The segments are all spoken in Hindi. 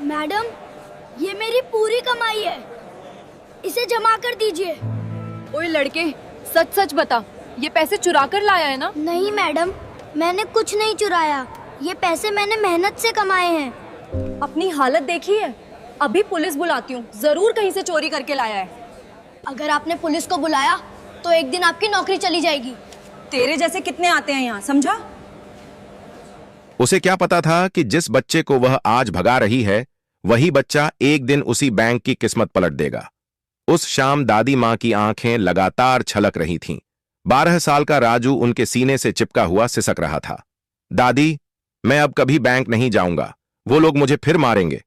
मैडम, ये मेरी पूरी कमाई है, इसे जमा कर दीजिए। ओए लड़के, सच सच बता, ये पैसे चुरा कर लाया है ना? नहीं मैडम, मैंने कुछ नहीं चुराया, ये पैसे मैंने मेहनत से कमाए हैं। अपनी हालत देखी है? अभी पुलिस बुलाती हूँ, जरूर कहीं से चोरी करके लाया है। अगर आपने पुलिस को बुलाया तो एक दिन आपकी नौकरी चली जाएगी। तेरे जैसे कितने आते हैं यहाँ, समझा? उसे क्या पता था कि जिस बच्चे को वह आज भगा रही है वही बच्चा एक दिन उसी बैंक की किस्मत पलट देगा। उस शाम दादी मां की आंखें लगातार छलक रही थीं। 12 साल का राजू उनके सीने से चिपका हुआ सिसक रहा था। दादी, मैं अब कभी बैंक नहीं जाऊंगा, वो लोग मुझे फिर मारेंगे।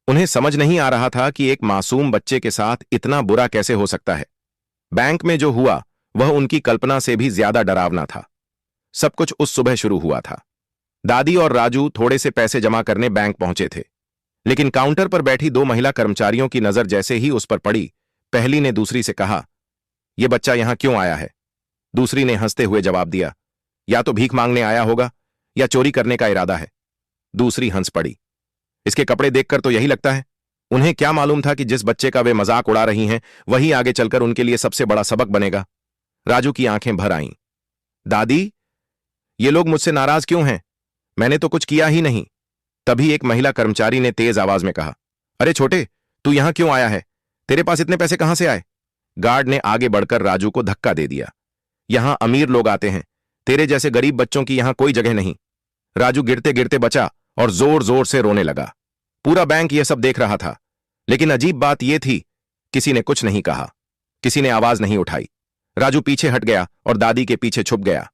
उन्हें समझ नहीं आ रहा था कि एक मासूम बच्चे के साथ इतना बुरा कैसे हो सकता है। बैंक में जो हुआ वह उनकी कल्पना से भी ज्यादा डरावना था। सब कुछ उस सुबह शुरू हुआ था। दादी और राजू थोड़े से पैसे जमा करने बैंक पहुंचे थे, लेकिन काउंटर पर बैठी 2 महिला कर्मचारियों की नजर जैसे ही उस पर पड़ी, पहली ने दूसरी से कहा, यह बच्चा यहां क्यों आया है? दूसरी ने हंसते हुए जवाब दिया, या तो भीख मांगने आया होगा या चोरी करने का इरादा है। दूसरी हंस पड़ी, इसके कपड़े देखकर तो यही लगता है। उन्हें क्या मालूम था कि जिस बच्चे का वे मजाक उड़ा रही हैं वही आगे चलकर उनके लिए सबसे बड़ा सबक बनेगा। राजू की आंखें भर आईं। दादी, ये लोग मुझसे नाराज क्यों हैं? मैंने तो कुछ किया ही नहीं। तभी एक महिला कर्मचारी ने तेज आवाज में कहा, अरे छोटे, तू यहां क्यों आया है? तेरे पास इतने पैसे कहां से आए? गार्ड ने आगे बढ़कर राजू को धक्का दे दिया, यहां अमीर लोग आते हैं, तेरे जैसे गरीब बच्चों की यहां कोई जगह नहीं। राजू गिरते गिरते बचा और जोर जोर से रोने लगा। पूरा बैंक यह सब देख रहा था, लेकिन अजीब बात यह थी, किसी ने कुछ नहीं कहा, किसी ने आवाज नहीं उठाई। राजू पीछे हट गया और दादी के पीछे छुप गया।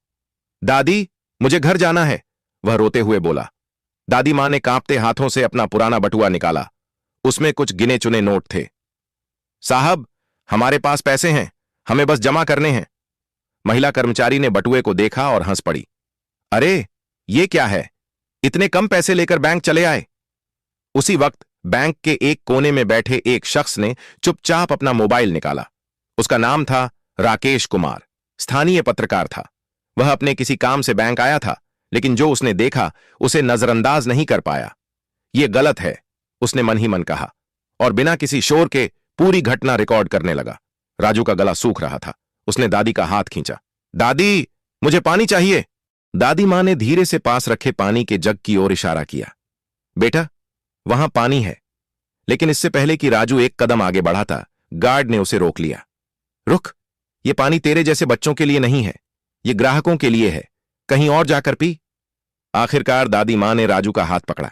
दादी, मुझे घर जाना है, वह रोते हुए बोला। दादी मां ने कांपते हाथों से अपना पुराना बटुआ निकाला। उसमें कुछ गिने चुने नोट थे। साहब, हमारे पास पैसे हैं, हमें बस जमा करने हैं। महिला कर्मचारी ने बटुए को देखा और हंस पड़ी, अरे ये क्या है, इतने कम पैसे लेकर बैंक चले आए? उसी वक्त बैंक के एक कोने में बैठे एक शख्स ने चुपचाप अपना मोबाइल निकाला। उसका नाम था राकेश कुमार, स्थानीय पत्रकार था। वह अपने किसी काम से बैंक आया था, लेकिन जो उसने देखा उसे नजरअंदाज नहीं कर पाया। यह गलत है, उसने मन ही मन कहा, और बिना किसी शोर के पूरी घटना रिकॉर्ड करने लगा। राजू का गला सूख रहा था। उसने दादी का हाथ खींचा। दादी, मुझे पानी चाहिए। दादी मां ने धीरे से पास रखे पानी के जग की ओर इशारा किया। बेटा, वहां पानी है। लेकिन इससे पहले कि राजू एक कदम आगे बढ़ाता, गार्ड ने उसे रोक लिया। रुक, यह पानी तेरे जैसे बच्चों के लिए नहीं है, यह ग्राहकों के लिए है, कहीं और जाकर पी। आखिरकार दादी मां ने राजू का हाथ पकड़ा।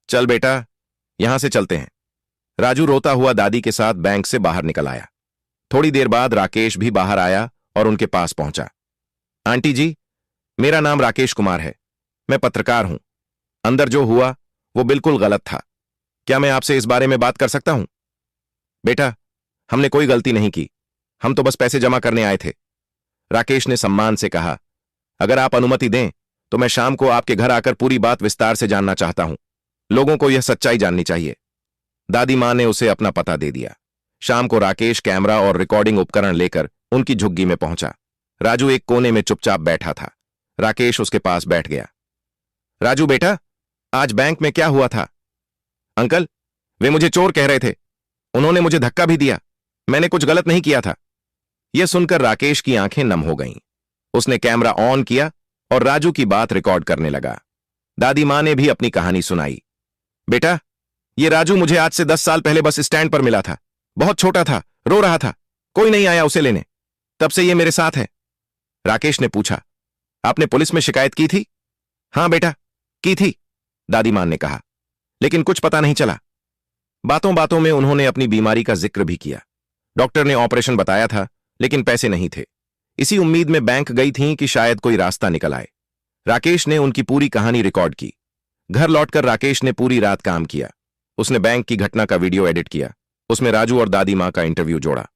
चल बेटा, यहां से चलते हैं। राजू रोता हुआ दादी के साथ बैंक से बाहर निकल आया। थोड़ी देर बाद राकेश भी बाहर आया और उनके पास पहुंचा। आंटी जी, मेरा नाम राकेश कुमार है, मैं पत्रकार हूं। अंदर जो हुआ वो बिल्कुल गलत था। क्या मैं आपसे इस बारे में बात कर सकता हूं? बेटा, हमने कोई गलती नहीं की, हम तो बस पैसे जमा करने आए थे। राकेश ने सम्मान से कहा, अगर आप अनुमति दें तो मैं शाम को आपके घर आकर पूरी बात विस्तार से जानना चाहता हूं। लोगों को यह सच्चाई जाननी चाहिए। दादी मां ने उसे अपना पता दे दिया। शाम को राकेश कैमरा और रिकॉर्डिंग उपकरण लेकर उनकी झुग्गी में पहुंचा। राजू एक कोने में चुपचाप बैठा था। राकेश उसके पास बैठ गया। राजू बेटा, आज बैंक में क्या हुआ था? अंकल, वे मुझे चोर कह रहे थे, उन्होंने मुझे धक्का भी दिया, मैंने कुछ गलत नहीं किया था। यह सुनकर राकेश की आंखें नम हो गईं। उसने कैमरा ऑन किया और राजू की बात रिकॉर्ड करने लगा। दादी मां ने भी अपनी कहानी सुनाई। बेटा, यह राजू मुझे आज से 10 साल पहले बस स्टैंड पर मिला था। बहुत छोटा था, रो रहा था, कोई नहीं आया उसे लेने, तब से यह मेरे साथ है। राकेश ने पूछा, आपने पुलिस में शिकायत की थी? हां बेटा, की थी, दादी मां ने कहा, लेकिन कुछ पता नहीं चला। बातों बातों में उन्होंने अपनी बीमारी का जिक्र भी किया। डॉक्टर ने ऑपरेशन बताया था, लेकिन पैसे नहीं थे। इसी उम्मीद में बैंक गई थीं कि शायद कोई रास्ता निकल आए। राकेश ने उनकी पूरी कहानी रिकॉर्ड की। घर लौटकर राकेश ने पूरी रात काम किया। उसने बैंक की घटना का वीडियो एडिट किया। उसमें राजू और दादी मां का इंटरव्यू जोड़ा।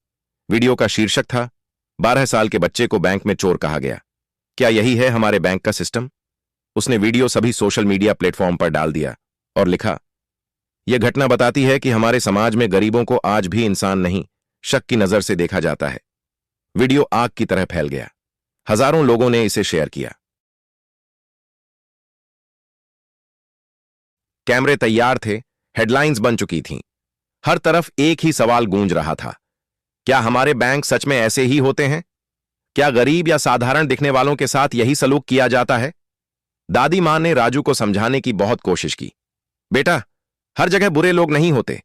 वीडियो का शीर्षक था, 12 साल के बच्चे को बैंक में चोर कहा गया, क्या यही है हमारे बैंक का सिस्टम? उसने वीडियो सभी सोशल मीडिया प्लेटफॉर्म पर डाल दिया और लिखा, यह घटना बताती है कि हमारे समाज में गरीबों को आज भी इंसान नहीं, शक की नजर से देखा जाता है। वीडियो आग की तरह फैल गया। हजारों लोगों ने इसे शेयर किया। कैमरे तैयार थे, हेडलाइंस बन चुकी थीं। हर तरफ एक ही सवाल गूंज रहा था, क्या हमारे बैंक सच में ऐसे ही होते हैं? क्या गरीब या साधारण दिखने वालों के साथ यही सलूक किया जाता है? दादी मां ने राजू को समझाने की बहुत कोशिश की। बेटा, हर जगह बुरे लोग नहीं होते,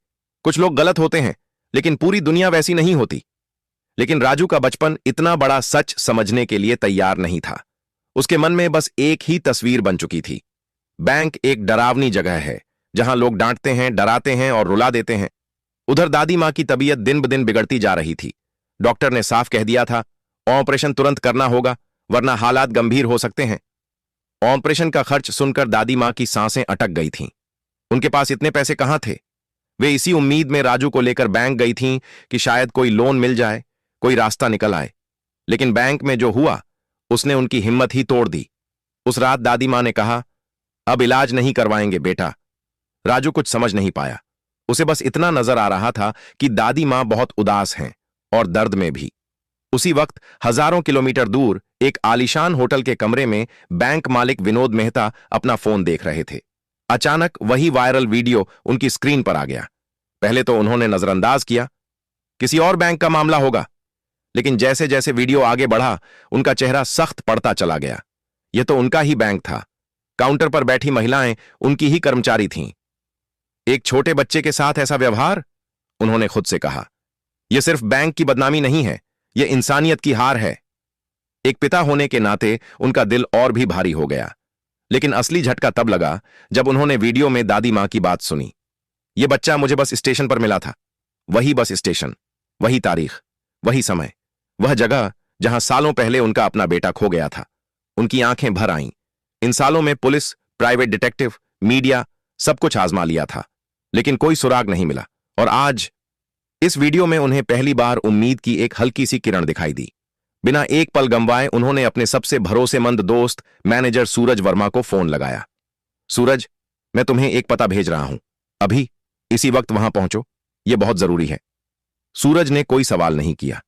कुछ लोग गलत होते हैं, लेकिन पूरी दुनिया वैसी नहीं होती। लेकिन राजू का बचपन इतना बड़ा सच समझने के लिए तैयार नहीं था। उसके मन में बस एक ही तस्वीर बन चुकी थी। बैंक एक डरावनी जगह है, जहां लोग डांटते हैं, डराते हैं और रुला देते हैं। उधर दादी मां की तबीयत दिन ब दिन बिगड़ती जा रही थी। डॉक्टर ने साफ कह दिया था, ऑपरेशन तुरंत करना होगा, वरना हालात गंभीर हो सकते हैं। ऑपरेशन का खर्च सुनकर दादी मां की सांसें अटक गई थीं। उनके पास इतने पैसे कहां थे? वे इसी उम्मीद में राजू को लेकर बैंक गई थीं कि शायद कोई लोन मिल जाए, कोई रास्ता निकल आए। लेकिन बैंक में जो हुआ, उसने उनकी हिम्मत ही तोड़ दी। उस रात दादी मां ने कहा, अब इलाज नहीं करवाएंगे बेटा। राजू कुछ समझ नहीं पाया। उसे बस इतना नजर आ रहा था कि दादी मां बहुत उदास हैं और दर्द में भी। उसी वक्त हजारों किलोमीटर दूर एक आलीशान होटल के कमरे में बैंक मालिक विनोद मेहता अपना फोन देख रहे थे। अचानक वही वायरल वीडियो उनकी स्क्रीन पर आ गया। पहले तो उन्होंने नजरअंदाज किया, किसी और बैंक का मामला होगा। लेकिन जैसे जैसे वीडियो आगे बढ़ा, उनका चेहरा सख्त पड़ता चला गया। यह तो उनका ही बैंक था। काउंटर पर बैठी महिलाएं उनकी ही कर्मचारी थीं। एक छोटे बच्चे के साथ ऐसा व्यवहार, उन्होंने खुद से कहा। यह सिर्फ बैंक की बदनामी नहीं है, यह इंसानियत की हार है। एक पिता होने के नाते उनका दिल और भी भारी हो गया। लेकिन असली झटका तब लगा जब उन्होंने वीडियो में दादी मां की बात सुनी। यह बच्चा मुझे बस स्टेशन पर मिला था। वही बस स्टेशन, वही तारीख, वही समय, वह जगह जहां सालों पहले उनका अपना बेटा खो गया था। उनकी आंखें भर आईं। इन सालों में पुलिस, प्राइवेट डिटेक्टिव, मीडिया, सब कुछ आजमा लिया था, लेकिन कोई सुराग नहीं मिला। और आज इस वीडियो में उन्हें पहली बार उम्मीद की एक हल्की सी किरण दिखाई दी। बिना एक पल गंवाए उन्होंने अपने सबसे भरोसेमंद दोस्त मैनेजर सूरज वर्मा को फोन लगाया। सूरज, मैं तुम्हें एक पता भेज रहा हूं, अभी इसी वक्त वहां पहुंचो, यह बहुत जरूरी है। सूरज ने कोई सवाल नहीं किया,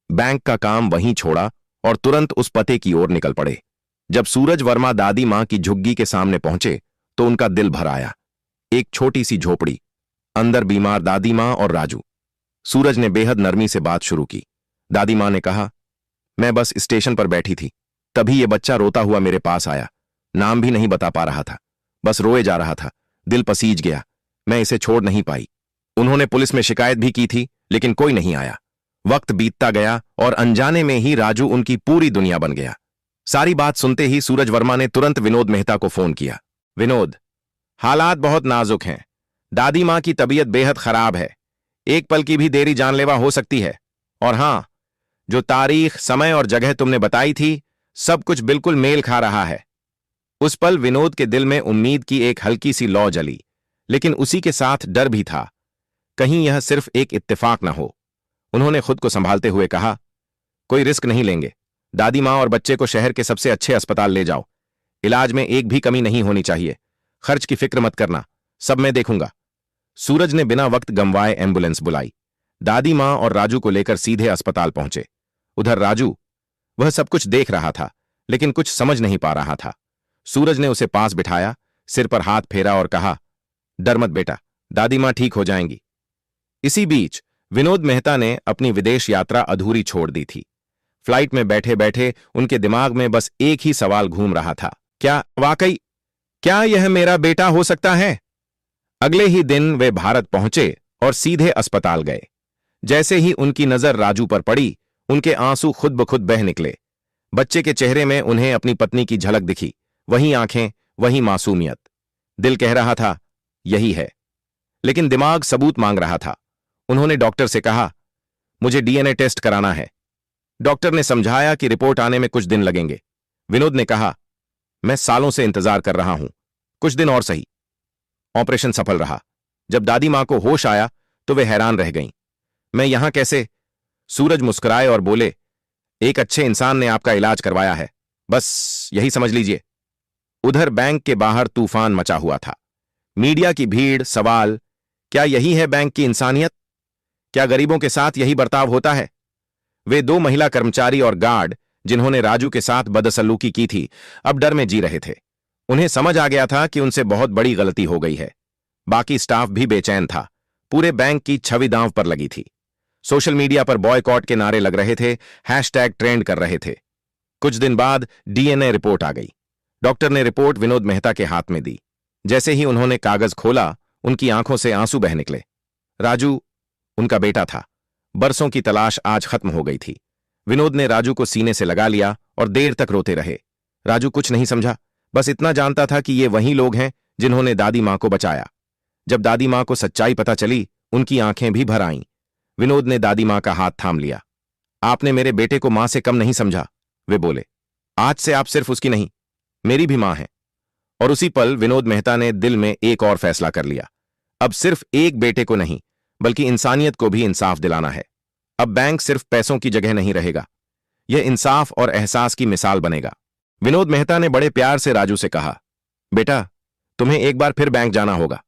बैंक का काम वहीं छोड़ा और तुरंत उस पते की ओर निकल पड़े। जब सूरज वर्मा दादी मां की झुग्गी के सामने पहुंचे तो उनका दिल भर आया। एक छोटी सी झोपड़ी, अंदर बीमार दादी मां और राजू। सूरज ने बेहद नरमी से बात शुरू की। दादी मां ने कहा, मैं बस स्टेशन पर बैठी थी, तभी यह बच्चा रोता हुआ मेरे पास आया। नाम भी नहीं बता पा रहा था, बस रोए जा रहा था। दिल पसीज गया, मैं इसे छोड़ नहीं पाई। उन्होंने पुलिस में शिकायत भी की थी, लेकिन कोई नहीं आया। वक्त बीतता गया और अनजाने में ही राजू उनकी पूरी दुनिया बन गया। सारी बात सुनते ही सूरज वर्मा ने तुरंत विनोद मेहता को फोन किया। विनोद, हालात बहुत नाजुक हैं। दादी मां की तबीयत बेहद खराब है। एक पल की भी देरी जानलेवा हो सकती है। और हां, जो तारीख, समय और जगह तुमने बताई थी, सब कुछ बिल्कुल मेल खा रहा है। उस पल विनोद के दिल में उम्मीद की एक हल्की सी लौ जली, लेकिन उसी के साथ डर भी था, कहीं यह सिर्फ एक इत्तेफाक न हो। उन्होंने खुद को संभालते हुए कहा, कोई रिस्क नहीं लेंगे। दादी मां और बच्चे को शहर के सबसे अच्छे अस्पताल ले जाओ। इलाज में एक भी कमी नहीं होनी चाहिए। खर्च की फिक्र मत करना, सब मैं देखूंगा। सूरज ने बिना वक्त गंवाए एम्बुलेंस बुलाई। दादी मां और राजू को लेकर सीधे अस्पताल पहुंचे। उधर राजू, वह सब कुछ देख रहा था, लेकिन कुछ समझ नहीं पा रहा था। सूरज ने उसे पास बिठाया, सिर पर हाथ फेरा और कहा, डर मत बेटा, दादी मां ठीक हो जाएंगी। इसी बीच विनोद मेहता ने अपनी विदेश यात्रा अधूरी छोड़ दी थी। फ्लाइट में बैठे बैठे उनके दिमाग में बस एक ही सवाल घूम रहा था, क्या यह मेरा बेटा हो सकता है? अगले ही दिन वे भारत पहुंचे और सीधे अस्पताल गए। जैसे ही उनकी नजर राजू पर पड़ी, उनके आंसू खुद ब खुद बह निकले। बच्चे के चेहरे में उन्हें अपनी पत्नी की झलक दिखी, वही आंखें, वही मासूमियत। दिल कह रहा था, यही है, लेकिन दिमाग सबूत मांग रहा था। उन्होंने डॉक्टर से कहा, मुझे डीएनए टेस्ट कराना है। डॉक्टर ने समझाया कि रिपोर्ट आने में कुछ दिन लगेंगे। विनोद ने कहा, मैं सालों से इंतजार कर रहा हूं, कुछ दिन और सही। ऑपरेशन सफल रहा। जब दादी मां को होश आया तो वे हैरान रह गईं। मैं यहां कैसे? सूरज मुस्कुराए और बोले, एक अच्छे इंसान ने आपका इलाज करवाया है, बस यही समझ लीजिए। उधर बैंक के बाहर तूफान मचा हुआ था। मीडिया की भीड़, सवाल, क्या यही है बैंक की इंसानियत? क्या गरीबों के साथ यही बर्ताव होता है? वे दो महिला कर्मचारी और गार्ड, जिन्होंने राजू के साथ बदसलूकी की थी, अब डर में जी रहे थे। उन्हें समझ आ गया था कि उनसे बहुत बड़ी गलती हो गई है। बाकी स्टाफ भी बेचैन था। पूरे बैंक की छवि दांव पर लगी थी। सोशल मीडिया पर बॉयकॉट के नारे लग रहे थे, हैशटैग ट्रेंड कर रहे थे। कुछ दिन बाद डीएनए रिपोर्ट आ गई। डॉक्टर ने रिपोर्ट विनोद मेहता के हाथ में दी। जैसे ही उन्होंने कागज खोला, उनकी आंखों से आंसू बह निकले। राजू उनका बेटा था। बरसों की तलाश आज खत्म हो गई थी। विनोद ने राजू को सीने से लगा लिया और देर तक रोते रहे। राजू कुछ नहीं समझा, बस इतना जानता था कि ये वही लोग हैं जिन्होंने दादी मां को बचाया। जब दादी मां को सच्चाई पता चली, उनकी आंखें भी भर आईं। विनोद ने दादी मां का हाथ थाम लिया। आपने मेरे बेटे को मां से कम नहीं समझा, वे बोले। आज से आप सिर्फ उसकी नहीं, मेरी भी मां हैं। और उसी पल विनोद मेहता ने दिल में एक और फैसला कर लिया। अब सिर्फ एक बेटे को नहीं, बल्कि इंसानियत को भी इंसाफ दिलाना है। अब बैंक सिर्फ पैसों की जगह नहीं रहेगा, यह इंसाफ और एहसास की मिसाल बनेगा। विनोद मेहता ने बड़े प्यार से राजू से कहा, बेटा, तुम्हें एक बार फिर बैंक जाना होगा।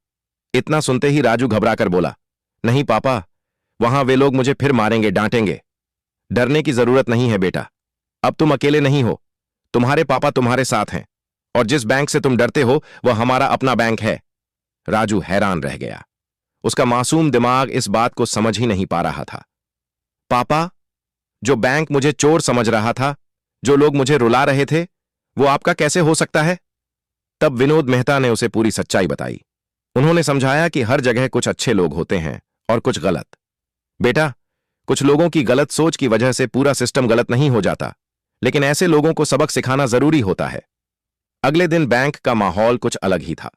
इतना सुनते ही राजू घबराकर बोला, नहीं पापा, वहां वे लोग मुझे फिर मारेंगे, डांटेंगे। डरने की जरूरत नहीं है बेटा, अब तुम अकेले नहीं हो, तुम्हारे पापा तुम्हारे साथ हैं, और जिस बैंक से तुम डरते हो वह हमारा अपना बैंक है। राजू हैरान रह गया। उसका मासूम दिमाग इस बात को समझ ही नहीं पा रहा था। पापा, जो बैंक मुझे चोर समझ रहा था, जो लोग मुझे रुला रहे थे, वो आपका कैसे हो सकता है? तब विनोद मेहता ने उसे पूरी सच्चाई बताई। उन्होंने समझाया कि हर जगह कुछ अच्छे लोग होते हैं और कुछ गलत। बेटा, कुछ लोगों की गलत सोच की वजह से पूरा सिस्टम गलत नहीं हो जाता, लेकिन ऐसे लोगों को सबक सिखाना जरूरी होता है। अगले दिन बैंक का माहौल कुछ अलग ही था।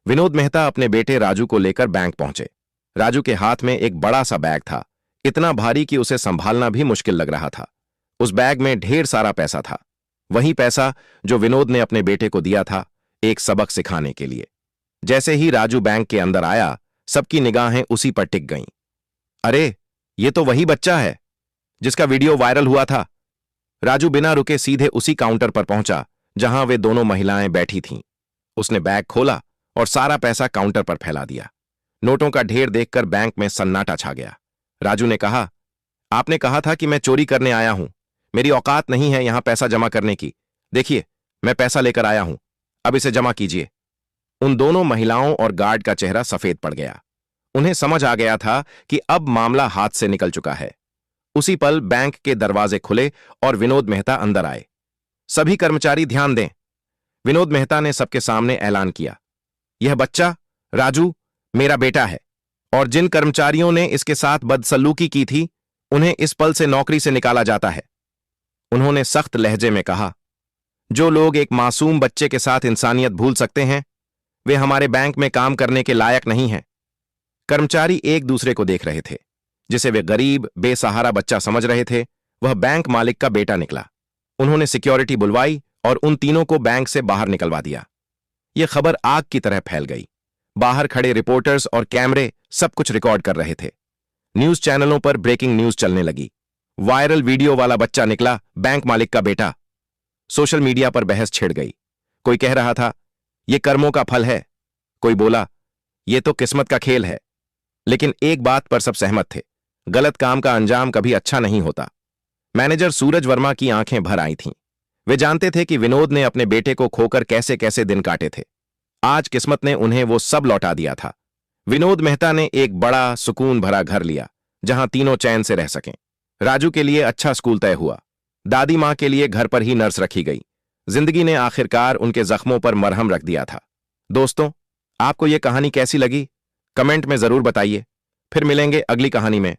विनोद मेहता अपने बेटे राजू को लेकर बैंक पहुंचे। राजू के हाथ में एक बड़ा सा बैग था, इतना भारी कि उसे संभालना भी मुश्किल लग रहा था। उस बैग में ढेर सारा पैसा था, वही पैसा जो विनोद ने अपने बेटे को दिया था, एक सबक सिखाने के लिए। जैसे ही राजू बैंक के अंदर आया, सबकी निगाहें उसी पर टिक गईं। अरे, ये तो वही बच्चा है जिसका वीडियो वायरल हुआ था। राजू बिना रुके सीधे उसी काउंटर पर पहुंचा जहां वे दोनों महिलाएं बैठी थीं। उसने बैग खोला और सारा पैसा काउंटर पर फैला दिया। नोटों का ढेर देखकर बैंक में सन्नाटा छा गया। राजू ने कहा, आपने कहा था कि मैं चोरी करने आया हूं, मेरी औकात नहीं है यहां पैसा जमा करने की। देखिए, मैं पैसा लेकर आया हूं, अब इसे जमा कीजिए। उन दोनों महिलाओं और गार्ड का चेहरा सफेद पड़ गया। उन्हें समझ आ गया था कि अब मामला हाथ से निकल चुका है। उसी पल बैंक के दरवाजे खुले और विनोद मेहता अंदर आए। सभी कर्मचारी ध्यान दें, विनोद मेहता ने सबके सामने ऐलान किया, यह बच्चा राजू मेरा बेटा है, और जिन कर्मचारियों ने इसके साथ बदसलूकी की थी, उन्हें इस पल से नौकरी से निकाला जाता है। उन्होंने सख्त लहजे में कहा, जो लोग एक मासूम बच्चे के साथ इंसानियत भूल सकते हैं, वे हमारे बैंक में काम करने के लायक नहीं हैं। कर्मचारी एक दूसरे को देख रहे थे। जिसे वे गरीब बेसहारा बच्चा समझ रहे थे, वह बैंक मालिक का बेटा निकला। उन्होंने सिक्योरिटी बुलवाई और उन तीनों को बैंक से बाहर निकलवा दिया। यह खबर आग की तरह फैल गई। बाहर खड़े रिपोर्टर्स और कैमरे सब कुछ रिकॉर्ड कर रहे थे। न्यूज चैनलों पर ब्रेकिंग न्यूज चलने लगी। वायरल वीडियो वाला बच्चा निकला बैंक मालिक का बेटा। सोशल मीडिया पर बहस छिड़ गई। कोई कह रहा था, यह कर्मों का फल है, कोई बोला, यह तो किस्मत का खेल है। लेकिन एक बात पर सब सहमत थे, गलत काम का अंजाम कभी अच्छा नहीं होता। मैनेजर सूरज वर्मा की आंखें भर आई थीं। वे जानते थे कि विनोद ने अपने बेटे को खोकर कैसे कैसे दिन काटे थे। आज किस्मत ने उन्हें वो सब लौटा दिया था। विनोद मेहता ने एक बड़ा सुकून भरा घर लिया, जहां तीनों चैन से रह सकें। राजू के लिए अच्छा स्कूल तय हुआ। दादी मां के लिए घर पर ही नर्स रखी गई। जिंदगी ने आखिरकार उनके जख्मों पर मरहम रख दिया था। दोस्तों, आपको यह कहानी कैसी लगी? कमेंट में जरूर बताइए। फिर मिलेंगे अगली कहानी में।